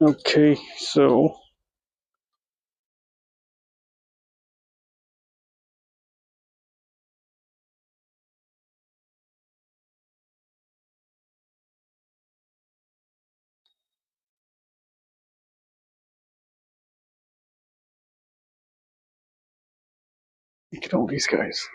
Okay, so look at all these guys.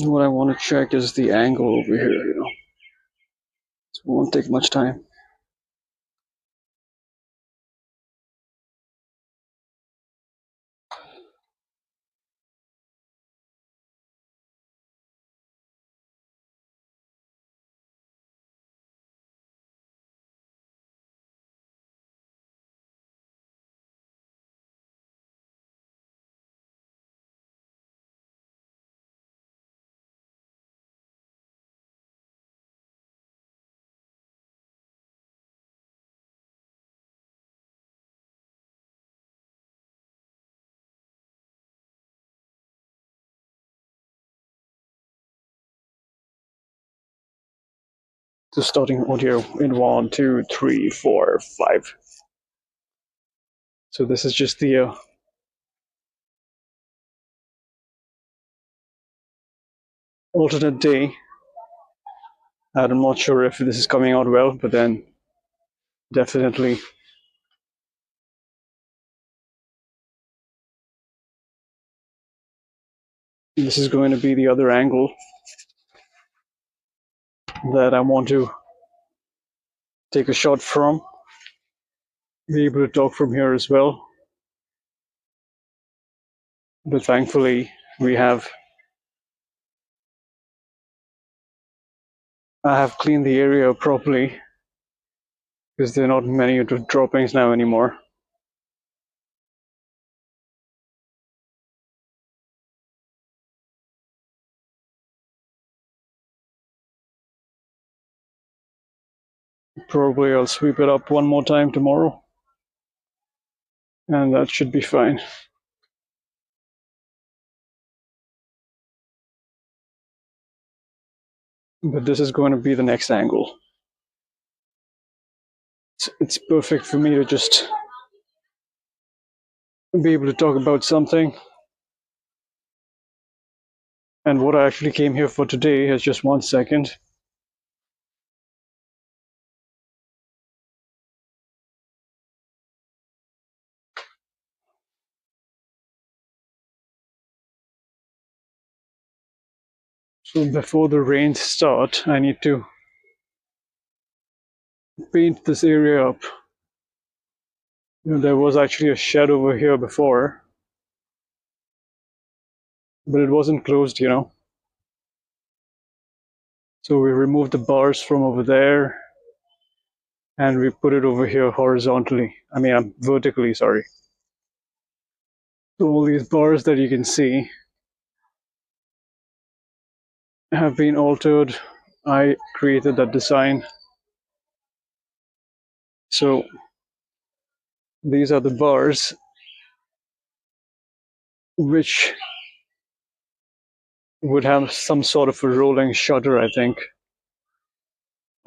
What I want to check is the angle over here. So it won't take much time. So starting audio in 1, 2, 3, 4, 5. So this is just the alternate day. I'm not sure if this is coming out well, but then definitely this is going to be the other angle that I want to take a shot from. Be able to talk from here as well. But thankfully, I have cleaned the area properly because there are not many droppings now anymore. Probably I'll sweep it up one more time tomorrow, and that should be fine. But this is going to be the next angle. It's perfect for me to just be able to talk about something. And what I actually came here for today is just 1 second. So before the rains start, I need to paint this area up. There was actually a shed over here before, but it wasn't closed. So we removed the bars from over there and we put it over here horizontally. Vertically, sorry. So all these bars that you can see have been altered. I created that design. So these are the bars which would have some sort of a rolling shutter, I think.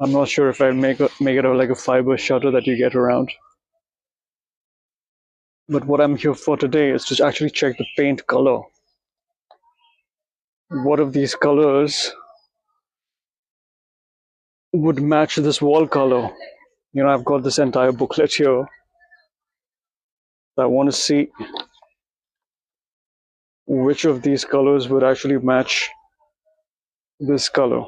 I'm not sure if I make it like a fiber shutter that you get around. But what I'm here for today is to actually check the paint color. What of these colors would match this wall color? I've got this entire booklet here. I want to see which of these colors would actually match this color.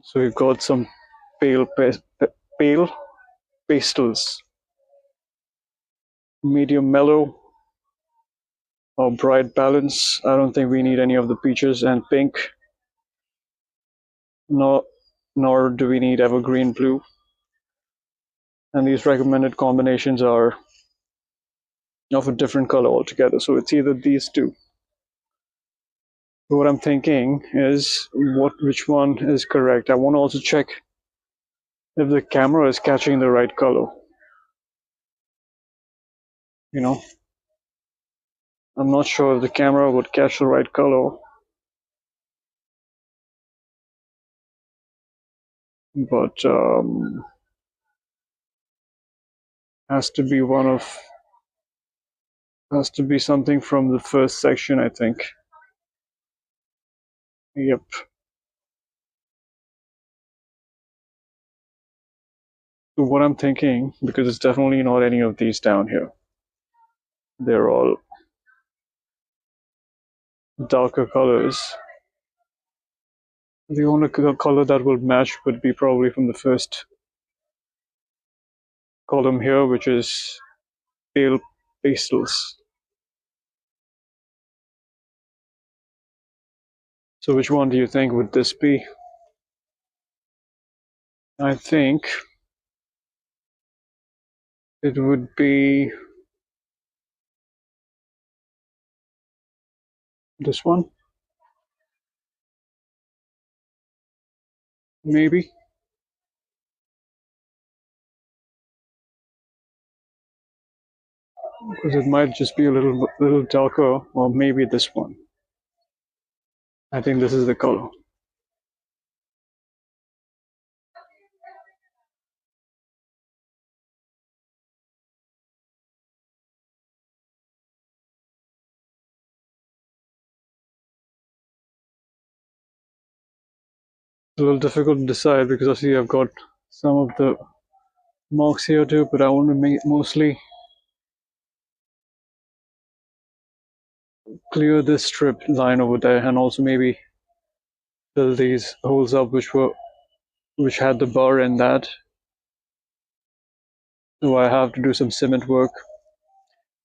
So we've got some pale pastels, medium mellow, or bright balance. I don't think we need any of the peaches and pink, nor do we need evergreen blue. And these recommended combinations are of a different color altogether. So it's either these two. What I'm thinking is which one is correct. I want to also check if the camera is catching the right color. You know, I'm not sure if the camera would catch the right color, but has to be something from the first section, I think. Yep. So what I'm thinking, because it's definitely not any of these down here. They're all darker colors. The only color that will match would be probably from the first column here, which is pale pastels. So which one do you think would this be? I think it would be this one, maybe. Because it might just be a little darker, or maybe this one. I think this is the color. It's a little difficult to decide because I see I've got some of the marks here too, but I want to mostly clear this strip line over there, and also maybe fill these holes up which had the bar in that. So I have to do some cement work.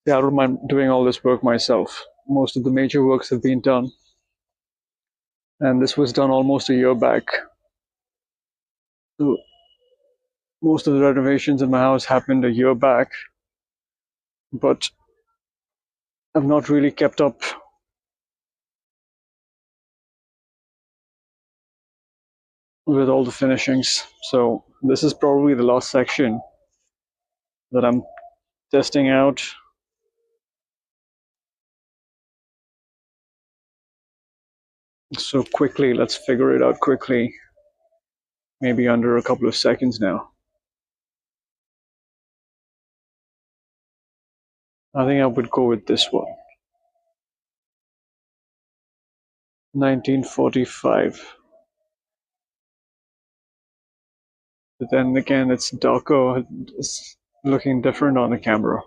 Yeah, I don't mind doing all this work myself. Most of the major works have been done, and this was done almost a year back. So most of the renovations in my house happened a year back, but I've not really kept up with all the finishings. So this is probably the last section that I'm testing out. So quickly, let's figure it out quickly. Maybe under a couple of seconds now. I think I would go with this one. 1945. But then again, it's darker. It's looking different on the camera.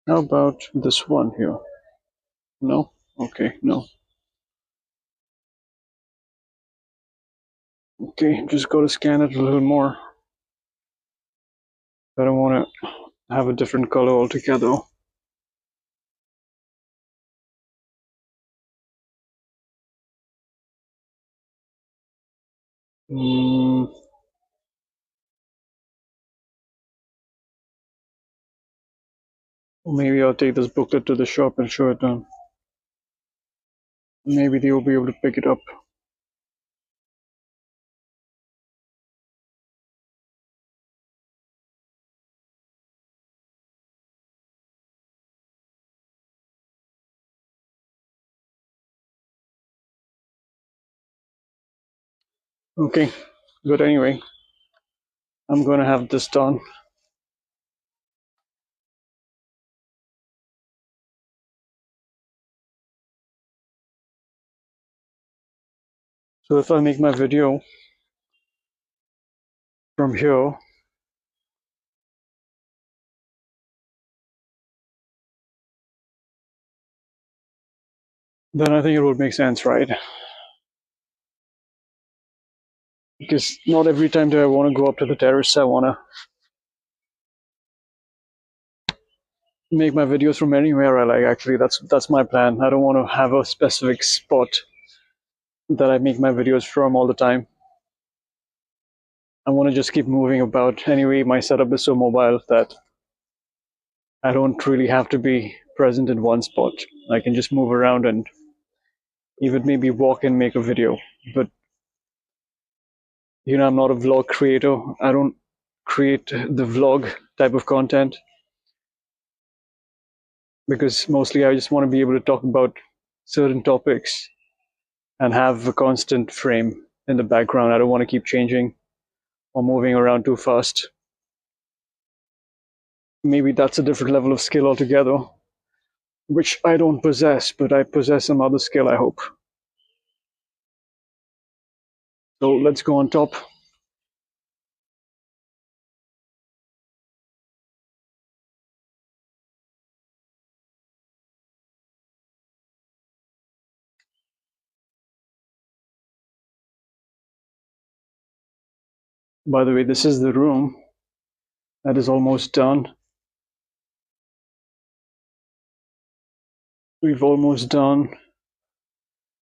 How about this one here? No? Okay, no. Okay, just got to scan it a little more. I don't want to have a different color altogether. Maybe I'll take this booklet to the shop and show it to them. Maybe they will be able to pick it up. Okay, but anyway, I'm gonna have this done. So if I make my video from here, then I think it would make sense, right? Because not every time do I want to go up to the terrace. I want to make my videos from anywhere I like. Actually, that's my plan. I don't want to have a specific spot that I make my videos from all the time. I want to just keep moving about. Anyway, my setup is so mobile that I don't really have to be present in one spot. I can just move around and even maybe walk and make a video. But I'm not a vlog creator. I don't create the vlog type of content because mostly I just want to be able to talk about certain topics and have a constant frame in the background. I don't want to keep changing or moving around too fast. Maybe that's a different level of skill altogether, which I don't possess, but I possess some other skill, I hope. So let's go on top. By the way, this is the room that is almost done. We've almost done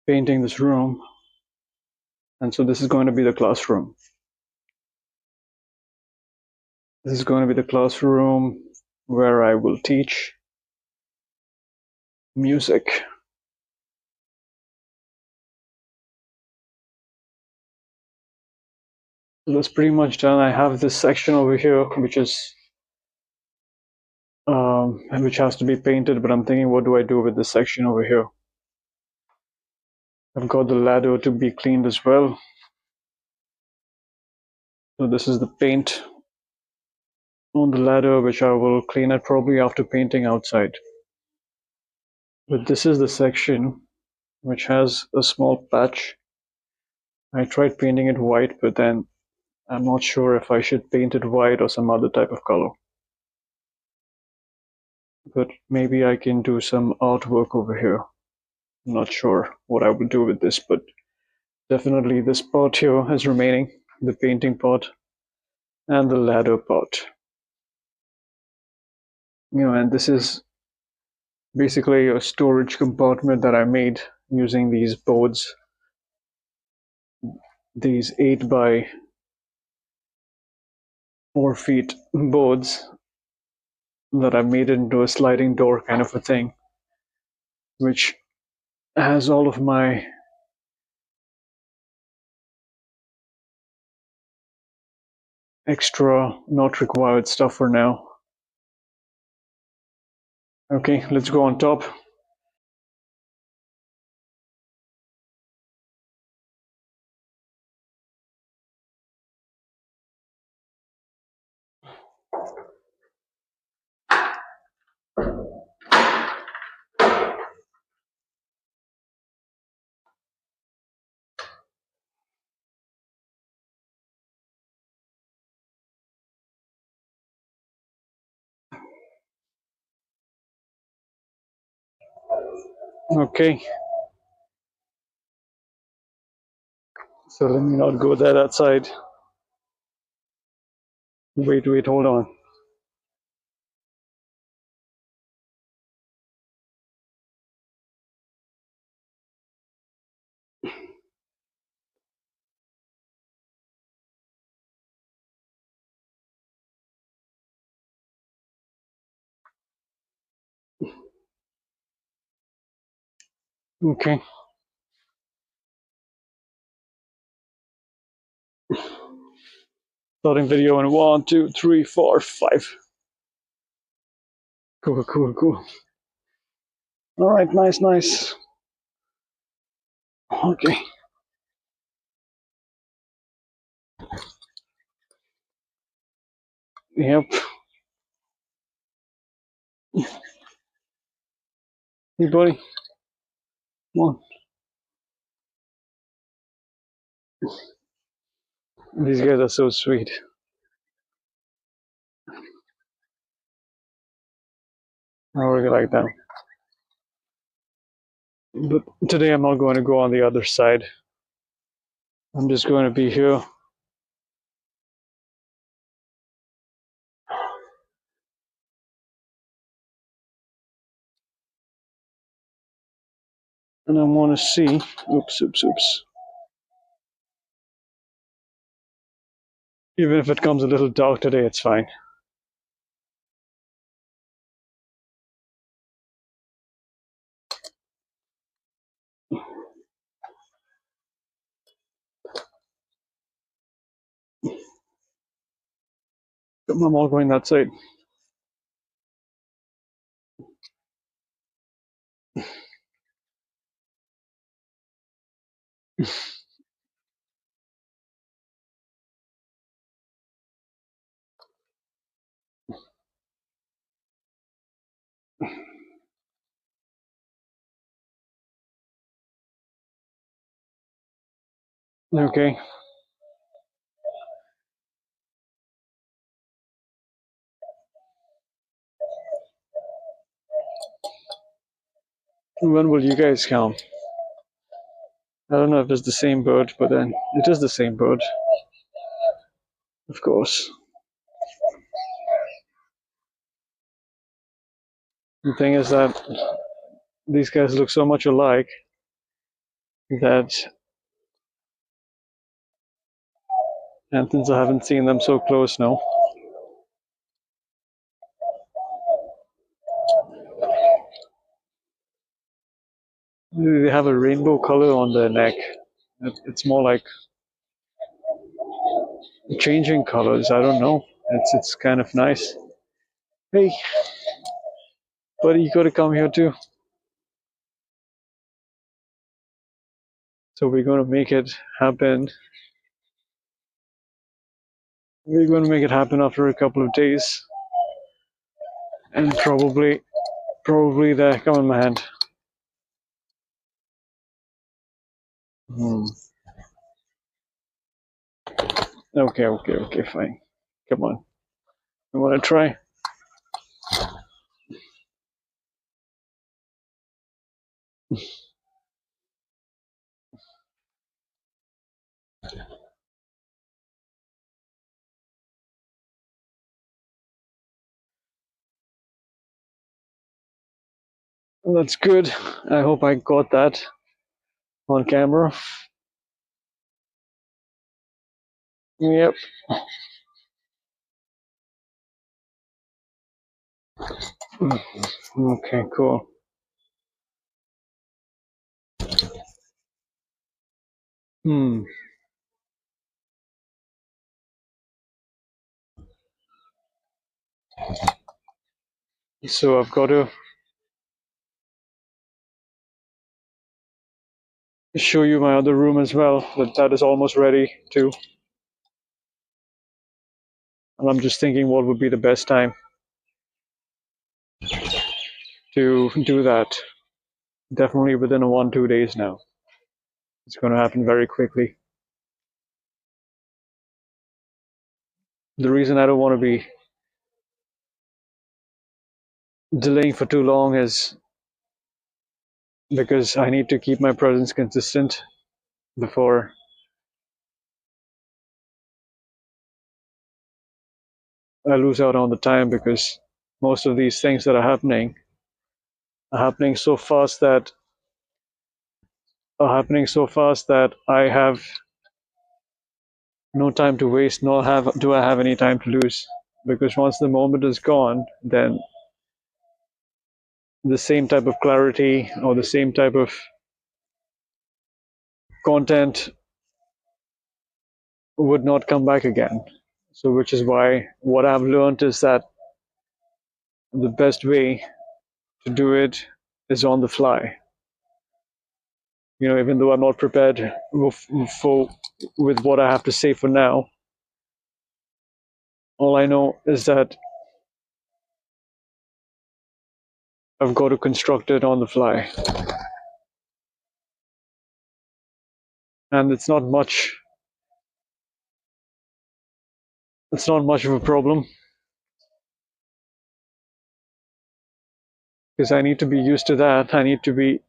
painting this room. And so this is going to be the classroom. This is going to be the classroom where I will teach music. So that's pretty much done. I have this section over here, which has to be painted, but I'm thinking, what do I do with this section over here? I've got the ladder to be cleaned as well. So this is the paint on the ladder, which I will clean it probably after painting outside. But this is the section which has a small patch. I tried painting it white, but then I'm not sure if I should paint it white or some other type of color. But maybe I can do some artwork over here. I'm not sure what I will do with this, but definitely this part here is remaining, the painting part and the ladder part. And this is basically a storage compartment that I made using these boards, these 8 by 4 feet boards that I made into a sliding door kind of a thing, which has all of my extra not required stuff for now. Okay, let's go on top. Okay, so let me not go there that side. Wait, hold on. Okay. Starting video in 1, 2, 3, 4, 5. Cool, cool, cool. All right, nice. Okay. Yep. Hey, buddy. Come on. These guys are so sweet. I really like them. But today I'm not going to go on the other side. I'm just going to be here. And I want to see. Oops. Even if it comes a little dark today, it's fine. I'm all going that side. Okay. When will you guys come? I don't know if it's the same bird, but then it is the same bird, of course. The thing is that these guys look so much alike that, and since I haven't seen them so close now, they have a rainbow color on their neck. It's more like changing colors. I don't know. It's kind of nice. Hey, buddy, you gotta come here too. So we're gonna make it happen. We're gonna make it happen after a couple of days, and probably there. Come on, my hand. Hmm. Okay, fine. Come on. You wanna try? Well, that's good. I hope I got that on camera. Yep. Okay, cool. Hmm. So I've got to show you my other room as well. That is almost ready too. And I'm just thinking what would be the best time to do that. Definitely within 1-2 days now. It's going to happen very quickly. The reason I don't want to be delaying for too long is because I need to keep my presence consistent before I lose out on the time, because most of these things that are happening so fast that I have no time to waste, nor do I have any time to lose. Because once the moment is gone, then the same type of clarity or the same type of content would not come back again. So, which is why what I've learned is that the best way to do it is on the fly. Even though I'm not prepared with what I have to say for now, all I know is that I've got to construct it on the fly. And it's not much of a problem, because I need to be used to that. I need to be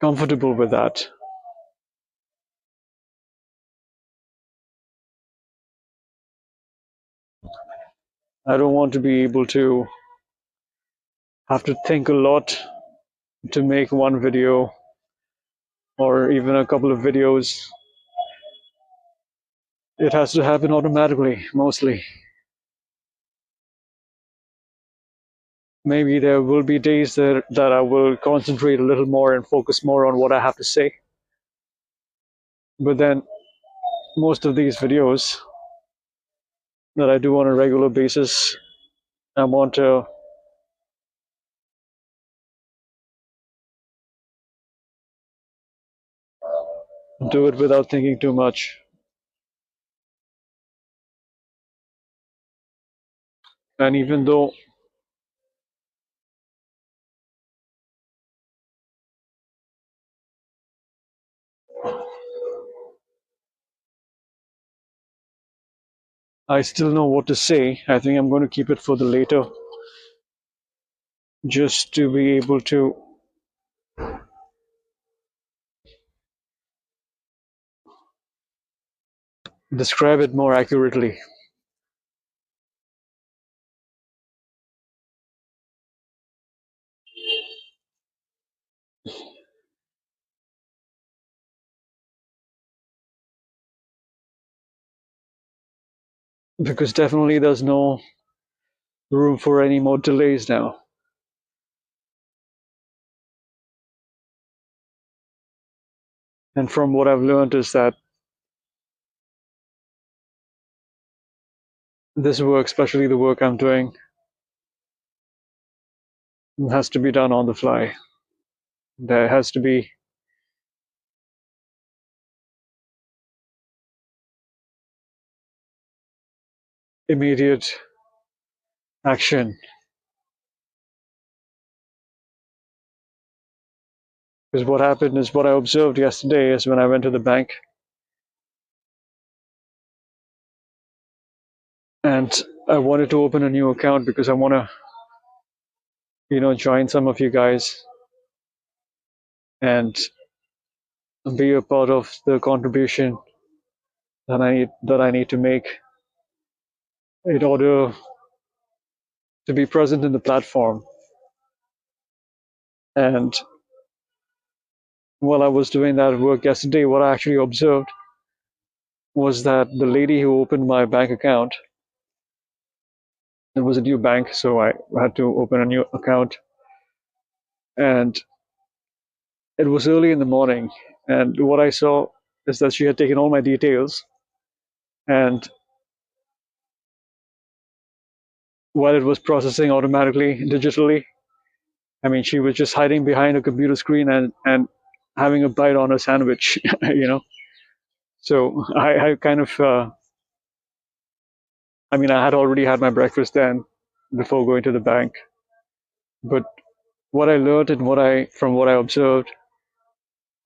comfortable with that. I don't want to be able to have to think a lot to make one video or even a couple of videos it has to happen automatically, mostly. Maybe there will be days that I will concentrate a little more and focus more on what I have to say. But then most of these videos that I do on a regular basis, I want to do it without thinking too much. And even though I still know what to say, I think I'm going to keep it for the later, just to be able to describe it more accurately. Because definitely there's no room for any more delays now. And from what I've learned is that this work, especially the work I'm doing, has to be done on the fly. There has to be immediate action. Because what happened is what I observed yesterday is when I went to the bank and I wanted to open a new account because I want to, join some of you guys and be a part of the contribution that I need to make in order to be present in the platform. And while I was doing that work yesterday, what I actually observed was that the lady who opened my bank account, it was a new bank, so I had to open a new account, and it was early in the morning. And what I saw is that she had taken all my details, and while it was processing automatically, digitally, I mean, she was just hiding behind a computer screen and having a bite on a sandwich, So I kind of, I mean, I had already had my breakfast then before going to the bank. But what I learned and from what I observed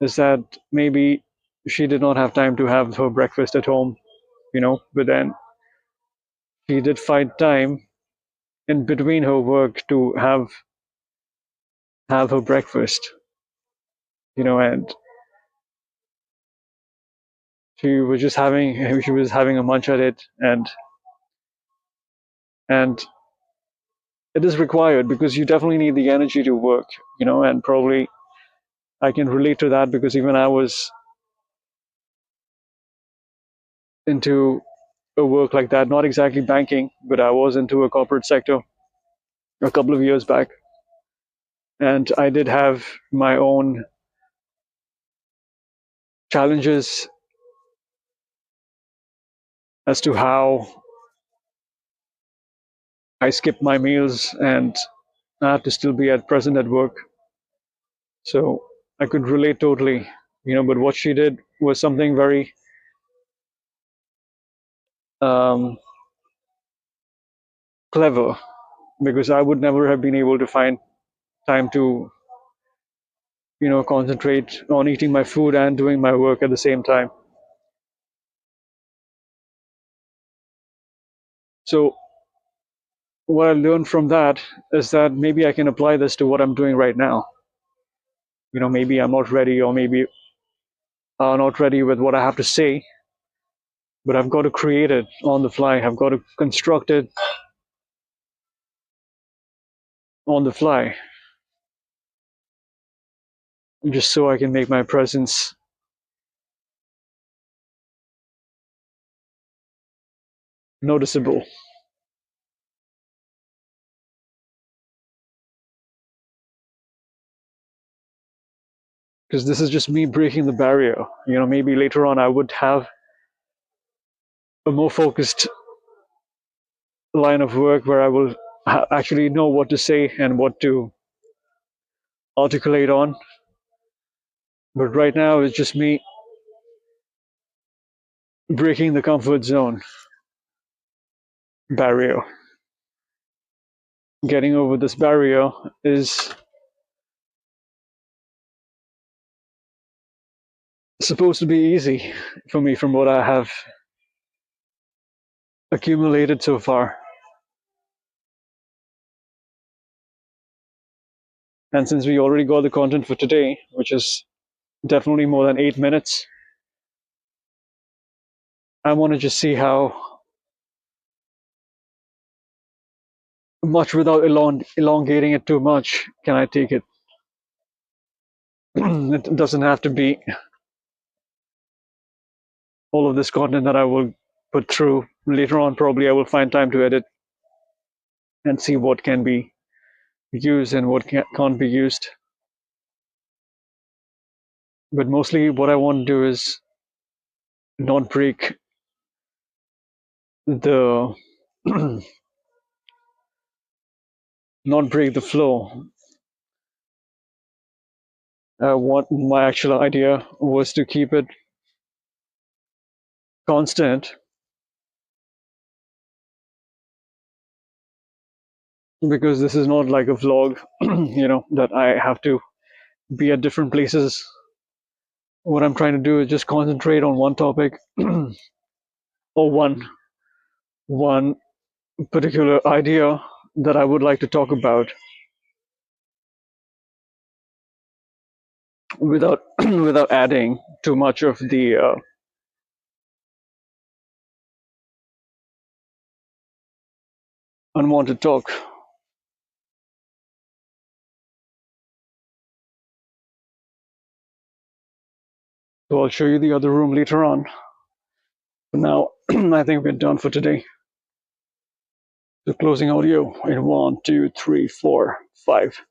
is that maybe she did not have time to have her breakfast at home, but then she did find time in between her work to have her breakfast, and she was having a munch at it, and it is required because you definitely need the energy to work, and probably I can relate to that because even I was into a work like that, not exactly banking, but I was into a corporate sector a couple of years back. And I did have my own challenges as to how I skipped my meals and I had to still be at present at work. So I could relate totally, but what she did was something very um, clever because I would never have been able to find time to, concentrate on eating my food and doing my work at the same time. So what I learned from that is that maybe I can apply this to what I'm doing right now. Maybe I'm not ready, or maybe not ready with what I have to say, but I've got to create it on the fly. I've got to construct it on the fly, just so I can make my presence noticeable. Because this is just me breaking the barrier. Maybe later on I would have a more focused line of work where I will actually know what to say and what to articulate on. But right now it's just me breaking the comfort zone barrier. Getting over this barrier is supposed to be easy for me from what I have accumulated so far. And since we already got the content for today, which is definitely more than 8 minutes, I want to just see how much without elongating it too much can I take it. It doesn't have to be all of this content that I will put through. Later on, probably I will find time to edit and see what can be used and what can't be used. But mostly what I want to do is not break the not break the flow. What my actual idea was to keep it constant, because this is not like a vlog, that I have to be at different places. What I'm trying to do is just concentrate on one topic or one particular idea that I would like to talk about without without adding too much of the unwanted talk. So I'll show you the other room later on. For now, I think we're done for today. So closing audio in 1, 2, 3, 4, 5.